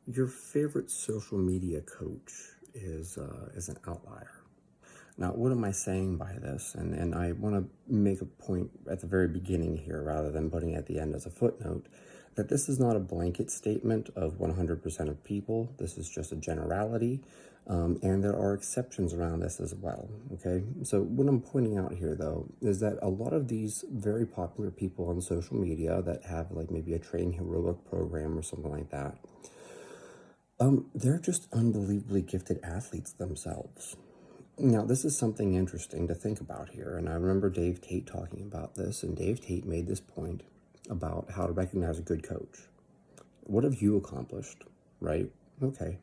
Your favorite social media coach is an outlier. Now, what am I saying by this? And I want to make a point at the very beginning here rather than putting it at the end as a footnote that this is not a blanket statement of 100% of people. This is just a generality, and there are exceptions around this as well. Okay, so what I'm pointing out here, though, is that a lot of these very popular people on social media that have like maybe a Train Heroic program or something like that, they're just unbelievably gifted athletes themselves. Now, this is something interesting to think about here, and I remember Dave Tate talking about this, and Dave Tate made this point about how to recognize a good coach. What have you accomplished, right? Okay.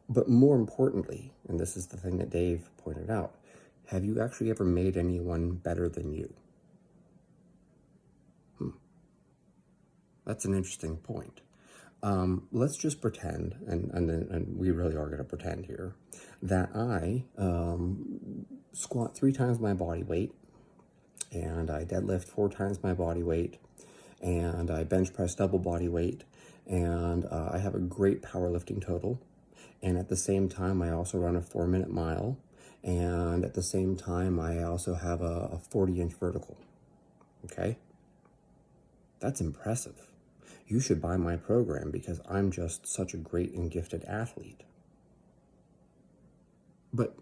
But more importantly, and this is the thing that Dave pointed out, have you actually ever made anyone better than you? That's an interesting point. Let's just pretend, and we really are going to pretend here, that I squat 3 times my body weight, and I deadlift 4 times my body weight, and I bench press double body weight, and I have a great powerlifting total, and at the same time I also run a 4-minute mile, and at the same time I also have a 40-inch vertical. Okay? That's impressive. You should buy my program because I'm just such a great and gifted athlete. But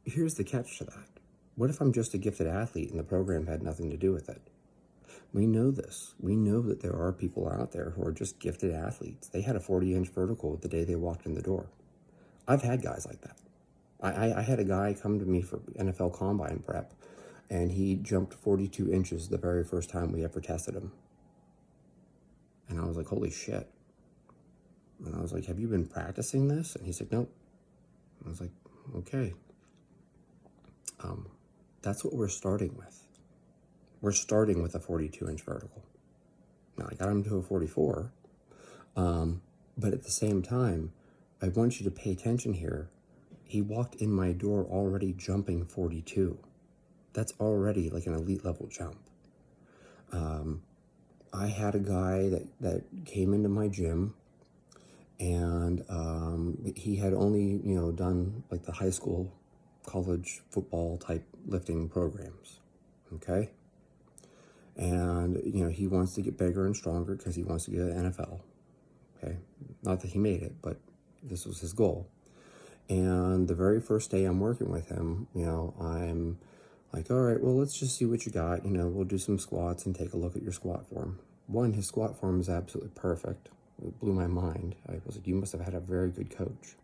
here's the catch to that. What if I'm just a gifted athlete and the program had nothing to do with it? We know this. We know that there are people out there who are just gifted athletes. They had a 40-inch vertical the day they walked in the door. I've had guys like that. I had a guy come to me for NFL Combine prep, and he jumped 42 inches the very first time we ever tested him. And I was like, holy shit. And I was like, have you been practicing this? And he's like, nope. I was like, okay. That's what we're starting with. We're starting with a 42-inch vertical. Now, I got him to a 44. But at the same time, I want you to pay attention here. He walked in my door already jumping 42. That's already like an elite level jump. I had a guy that came into my gym, and he had only, done like the high school, college football type lifting programs, okay? And, he wants to get bigger and stronger because he wants to get to the NFL, okay? Not that he made it, but this was his goal. And the very first day I'm working with him, I'm like, all right, well, let's just see what you got. We'll do some squats and take a look at your squat form. One, his squat form is absolutely perfect. It blew my mind. I was like, you must have had a very good coach.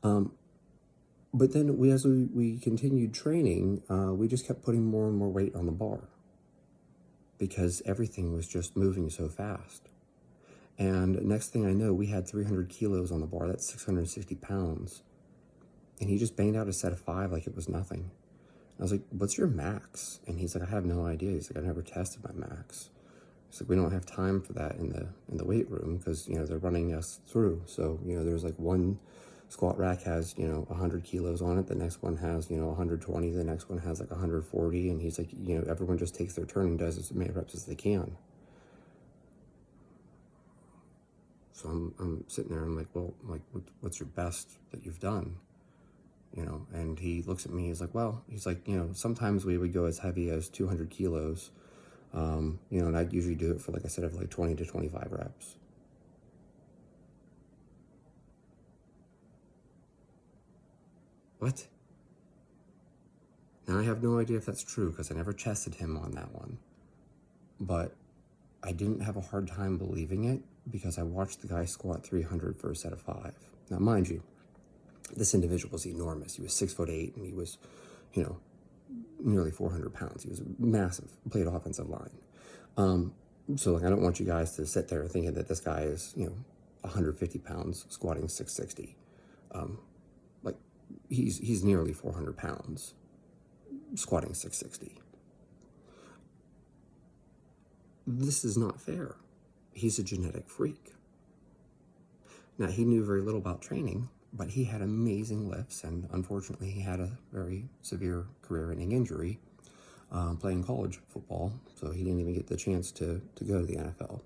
But then as we continued training, we just kept putting more and more weight on the bar because everything was just moving so fast. And next thing I know, we had 300 kilos on the bar. That's 660 pounds. And he just banged out a set of 5 like it was nothing. I was like, what's your max? And he's like, I have no idea. He's like, I never tested my max. He's like, we don't have time for that in the weight room because, they're running us through. So, there's like one squat rack has, 100 kilos on it. The next one has, 120. The next one has like 140. And he's like, everyone just takes their turn and does as many reps as they can. So I'm sitting there, I'm like, well, like, what's your best that you've done? And he looks at me, he's like, sometimes we would go as heavy as 200 kilos, and I'd usually do it for, like I said, of like 20 to 25 reps. What? Now, I have no idea if that's true because I never tested him on that one, but I didn't have a hard time believing it because I watched the guy squat 300 for a set of 5. Now, mind you, this individual was enormous. He was 6'8", and he was, nearly 400 pounds. He was massive, played offensive line. So like, I don't want you guys to sit there thinking that this guy is, 150 pounds squatting 660. Like, he's nearly 400 pounds squatting 660. This is not fair. He's a genetic freak. Now, he knew very little about training, but he had amazing lifts, and unfortunately he had a very severe career-ending injury playing college football, so he didn't even get the chance to go to the NFL.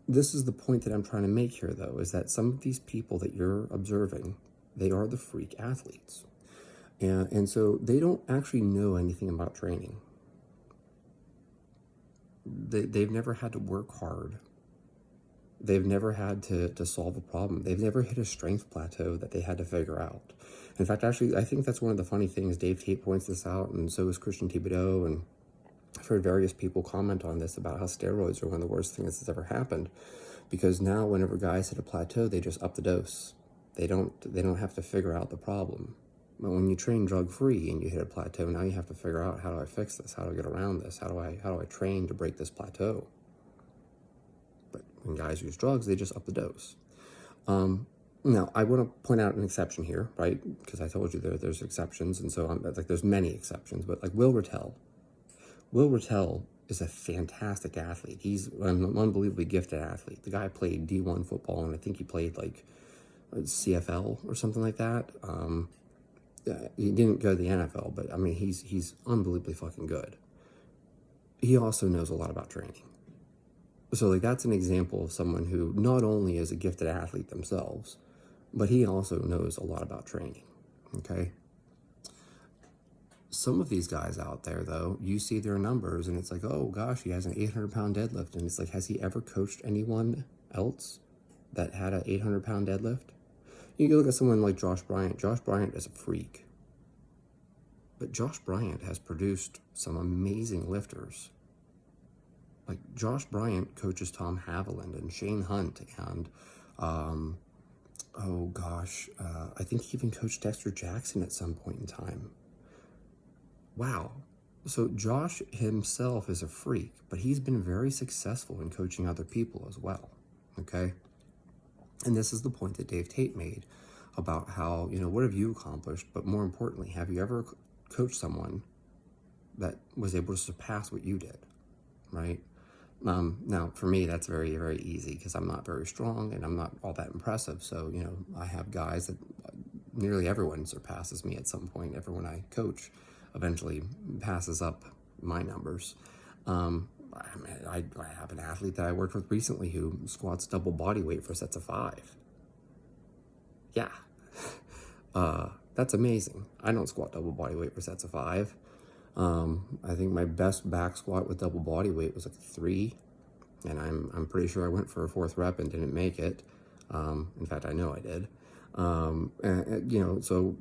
this is the point that I'm trying to make here, though, is that some of these people that you're observing, they are the freak athletes. And so they don't actually know anything about training. They've never had to work hard. They've never had to solve a problem. They've never hit a strength plateau that they had to figure out. In fact, actually, I think that's one of the funny things. Dave Tate points this out, and so is Christian Thibodeau, and I've heard various people comment on this about how steroids are one of the worst things that's ever happened, because now whenever guys hit a plateau, they just up the dose. They don't have to figure out the problem. But when you train drug-free and you hit a plateau, now you have to figure out, how do I fix this? How do I get around this? How do I train to break this plateau? But when guys use drugs, they just up the dose. Now, I want to point out an exception here, right? Because I told you there's exceptions, and so there's many exceptions. But like Will Rattel is a fantastic athlete. He's an unbelievably gifted athlete. The guy played D1 football, and I think he played like CFL or something like that. He didn't go to the NFL, but I mean, he's unbelievably fucking good. He also knows a lot about training. So like that's an example of someone who not only is a gifted athlete themselves, but he also knows a lot about training. Okay. Some of these guys out there, though, you see their numbers and it's like, oh gosh, he has an 800-pound deadlift, and it's like, has he ever coached anyone else that had an 800-pound deadlift? You look at someone like Josh Bryant. Josh Bryant is a freak. But Josh Bryant has produced some amazing lifters. Like Josh Bryant coaches Tom Haviland and Shane Hunt and, I think he even coached Dexter Jackson at some point in time. Wow. So Josh himself is a freak, but he's been very successful in coaching other people as well. Okay? And this is the point that Dave Tate made about how, what have you accomplished? But more importantly, have you ever coached someone that was able to surpass what you did, right? Now, for me, that's very, very easy because I'm not very strong and I'm not all that impressive. So, I have guys that nearly everyone surpasses me at some point. Everyone I coach eventually passes up my numbers. I have an athlete that I worked with recently who squats double body weight for sets of 5. Yeah. That's amazing. I don't squat double body weight for sets of 5. I think my best back squat with double body weight was like 3, and I'm pretty sure I went for a 4th rep and didn't make it. In fact, I know I did. So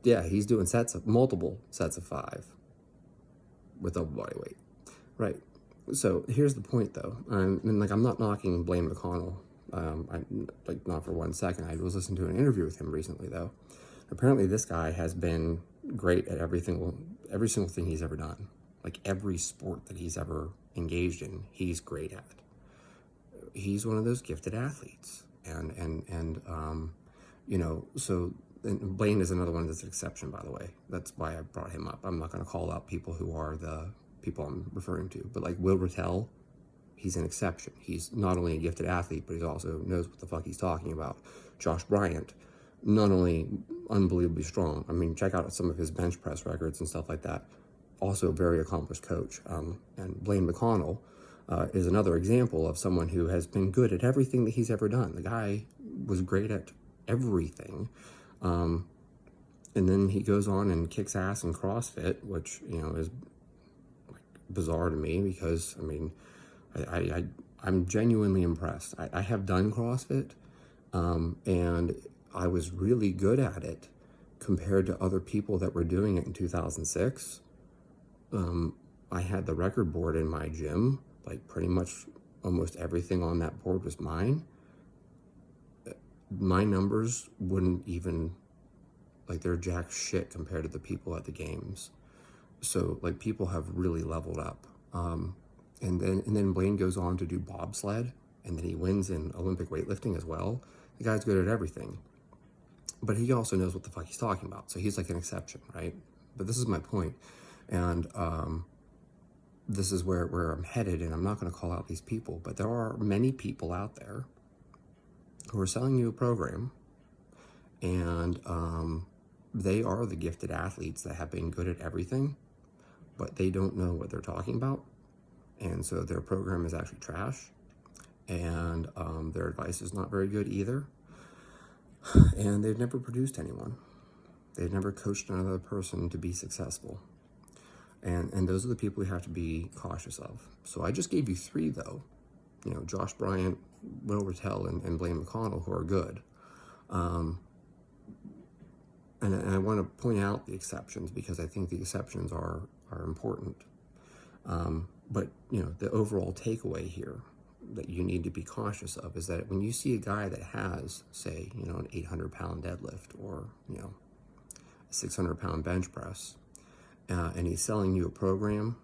yeah, he's doing multiple sets of 5 with double body weight, right? So here's the point, though. I'm not knocking Blaine McConnell. Not for 1 second. I was listening to an interview with him recently, though. Apparently, this guy has been great at every single thing he's ever done. Like every sport that he's ever engaged in, he's great at. He's one of those gifted athletes, and Blaine is another one that's an exception, by the way. That's why I brought him up. I'm not going to call out people who are the people I'm referring to, but like Will Rattel, he's an exception. He's not only a gifted athlete, but he also knows what the fuck he's talking about. Josh Bryant, not only unbelievably strong, I mean, check out some of his bench press records and stuff like that. Also a very accomplished coach. And Blaine McConnell is another example of someone who has been good at everything that he's ever done. The guy was great at everything. And then he goes on and kicks ass in CrossFit, which, is bizarre to me because, I mean, I'm genuinely impressed. I have done CrossFit, and I was really good at it compared to other people that were doing it in 2006. I had the record board in my gym, like pretty much almost everything on that board was mine. My numbers wouldn't even, they're jack shit compared to the people at the games. So people have really leveled up. And then Blaine goes on to do bobsled, and then he wins in Olympic weightlifting as well. The guy's good at everything, but he also knows what the fuck he's talking about. So he's like an exception, right? But this is my point. And this is where I'm headed, and I'm not going to call out these people, but there are many people out there who are selling you a program, and they are the gifted athletes that have been good at everything, but they don't know what they're talking about, and so their program is actually trash. and their advice is not very good either, and they've never produced anyone. They've never coached another person to be successful. And those are the people we have to be cautious of. So I just gave you 3, though. You know, Josh Bryant, Will Rattel, and Blaine McConnell, who are good. And I want to point out the exceptions because I think the exceptions are important. But, you know, the overall takeaway here that you need to be cautious of is that when you see a guy that has, say, you know, an 800-pound deadlift or, you know, a 600-pound bench press, and he's selling you a program,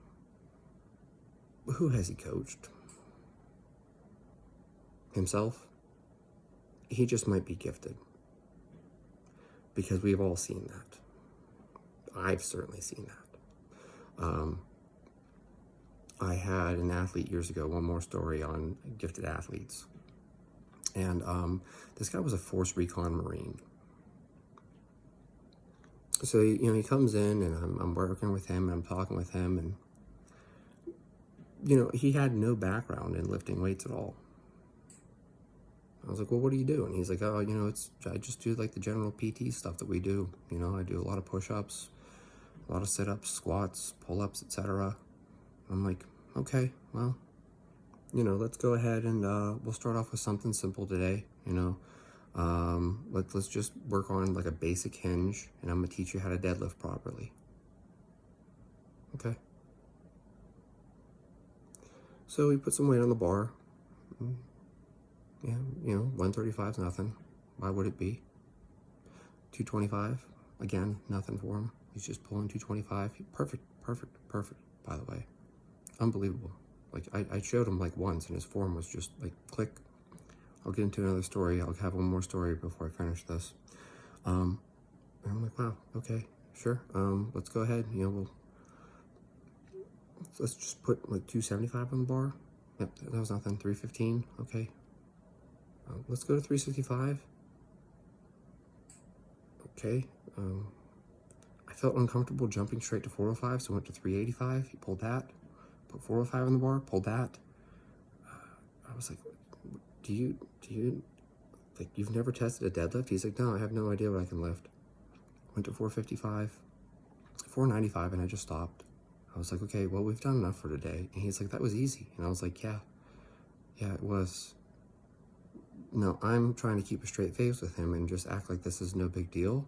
who has he coached? Himself? He just might be gifted. Because we've all seen that. I've certainly seen that. I had an athlete years ago, one more story on gifted athletes. And this guy was a force recon Marine. So, you know, he comes in and I'm working with him and I'm talking with him. And, you know, he had no background in lifting weights at all. I was like, well, what do you do? And he's like, oh, you know, I just do like the general PT stuff that we do. You know, I do a lot of push-ups, a lot of sit-ups, squats, pull-ups, etc. I'm like, okay, well, you know, let's go ahead and we'll start off with something simple today. You know, let's just work on like a basic hinge, and I'm gonna teach you how to deadlift properly. Okay. So we put some weight on the bar. Yeah, you know, 135 is nothing. Why would it be? 225, again, nothing for him. He's just pulling 225. Perfect, by the way. Unbelievable. Like, I showed him like once, and his form was just like, click. I'll get into another story. I'll have one more story before I finish this. And I'm like, wow, okay, sure. Let's go ahead. You know, let's just put like 275 on the bar. Yep, that was nothing. 315, okay. Let's go to 365. Okay. I felt uncomfortable jumping straight to 405, so I went to 385. He pulled that. Put 405 on the bar, pulled that. I was like, do you, like, you've never tested a deadlift? He's like, no, I have no idea what I can lift. Went to 455, 495, and I just stopped. I was like, okay, well, we've done enough for today. And he's like, that was easy. And I was like, yeah, it was. No, I'm trying to keep a straight face with him and just act like this is no big deal.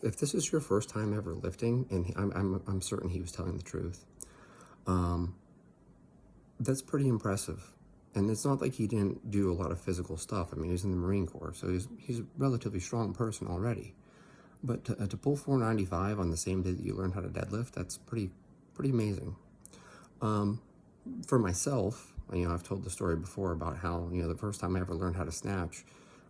If this is your first time ever lifting, and I'm certain he was telling the truth, that's pretty impressive. And it's not like he didn't do a lot of physical stuff. I mean, he's in the Marine Corps, so he's a relatively strong person already. But to pull 495 on the same day that you learn how to deadlift, that's pretty amazing. For myself, you know, I've told the story before about how, you know, the first time I ever learned how to snatch,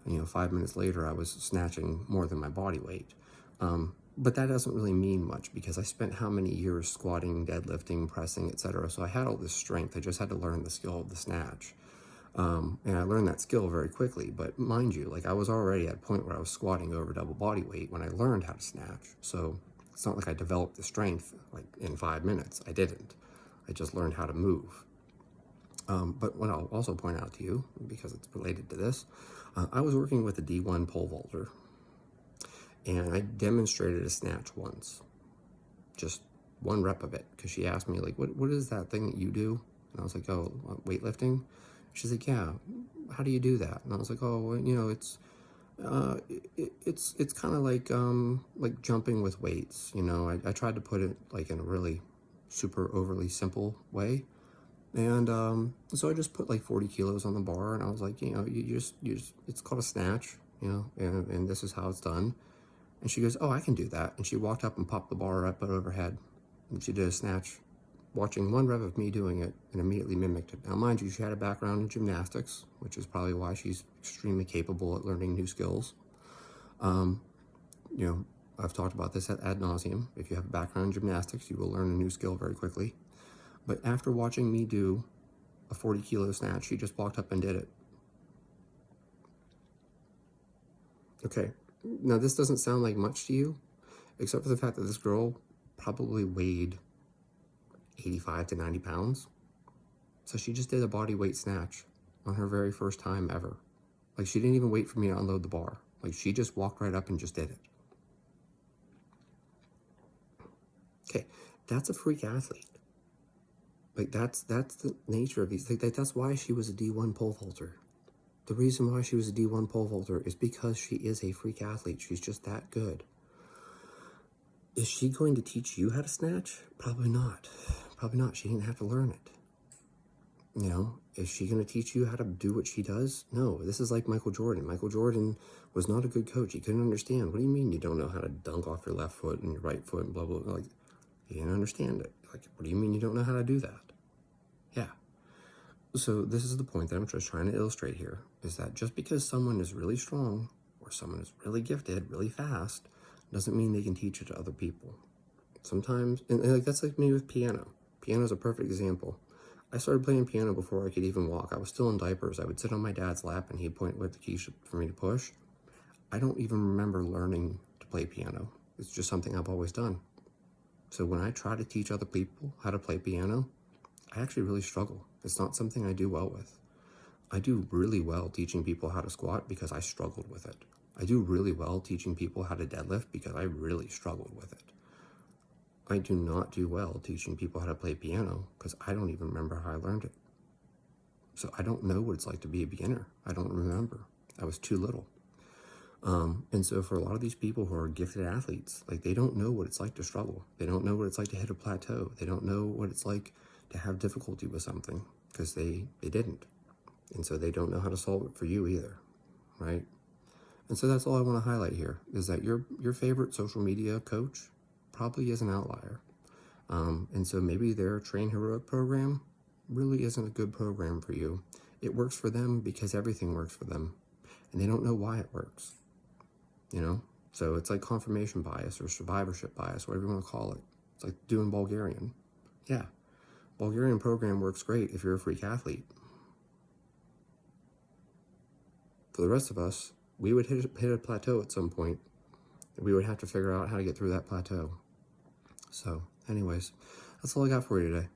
you know, 5 minutes later I was snatching more than my body weight. But that doesn't really mean much because I spent how many years squatting, deadlifting, pressing, etc. So I had all this strength. I just had to learn the skill of the snatch. And I learned that skill very quickly. But mind you, like, I was already at a point where I was squatting over double body weight when I learned how to snatch. So it's not like I developed the strength like in 5 minutes. I didn't. I just learned how to move. But what I'll also point out to you, because it's related to this, I was working with a D1 pole vaulter, and I demonstrated a snatch once, just one rep of it, because she asked me, like, what is that thing that you do? And I was like, oh, weightlifting? She's like, yeah, how do you do that? And I was like, oh, well, you know, it's kind of like jumping with weights, you know. I tried to put it like in a really super overly simple way. And so I just put like 40 kilos on the bar, and I was like, you know, you just it's called a snatch, you know, and this is how it's done. And she goes, oh, I can do that. And she walked up and popped the bar up overhead, and she did a snatch, watching one rep of me doing it, and immediately mimicked it. Now, mind you, she had a background in gymnastics, which is probably why she's extremely capable at learning new skills. You know, I've talked about this ad nauseum. If you have a background in gymnastics, you will learn a new skill very quickly. But after watching me do a 40 kilo snatch, she just walked up and did it. Okay, now this doesn't sound like much to you, except for the fact that this girl probably weighed 85 to 90 pounds. So she just did a body weight snatch on her very first time ever. Like, she didn't even wait for me to unload the bar. Like, she just walked right up and just did it. Okay, that's a freak athlete. Like, that's the nature of these. Like, that's why she was a D1 pole vaulter. The reason why she was a D1 pole vaulter is because she is a freak athlete. She's just that good. Is she going to teach you how to snatch? Probably not. Probably not. She didn't have to learn it. You know, is she going to teach you how to do what she does? No. This is like Michael Jordan. Michael Jordan was not a good coach. He couldn't understand. What do you mean you don't know how to dunk off your left foot and your right foot and blah, blah, blah? Like, he didn't understand it. Like, what do you mean you don't know how to do that? Yeah. So this is the point that I'm just trying to illustrate here, is that just because someone is really strong or someone is really gifted, really fast, doesn't mean they can teach it to other people. Sometimes, and like that's like me with piano. Piano is a perfect example. I started playing piano before I could even walk. I was still in diapers. I would sit on my dad's lap and he'd point with the keys for me to push. I don't even remember learning to play piano. It's just something I've always done. So when I try to teach other people how to play piano, I actually really struggle. It's not something I do well with. I do really well teaching people how to squat because I struggled with it. I do really well teaching people how to deadlift because I really struggled with it. I do not do well teaching people how to play piano because I don't even remember how I learned it. So I don't know what it's like to be a beginner. I don't remember. I was too little. And so for a lot of these people who are gifted athletes, like, they don't know what it's like to struggle. They don't know what it's like to hit a plateau. They don't know what it's like to have difficulty with something because they didn't. And so they don't know how to solve it for you either, right? And so that's all I want to highlight here, is that your favorite social media coach probably is an outlier. And so maybe their Train Heroic program really isn't a good program for you. It works for them because everything works for them, and they don't know why it works, you know? So it's like confirmation bias or survivorship bias, whatever you want to call it. It's like doing Bulgarian. Yeah, Bulgarian program works great if you're a freak athlete. For the rest of us, we would hit a plateau at some point. We would have to figure out how to get through that plateau. So anyways, that's all I got for you today.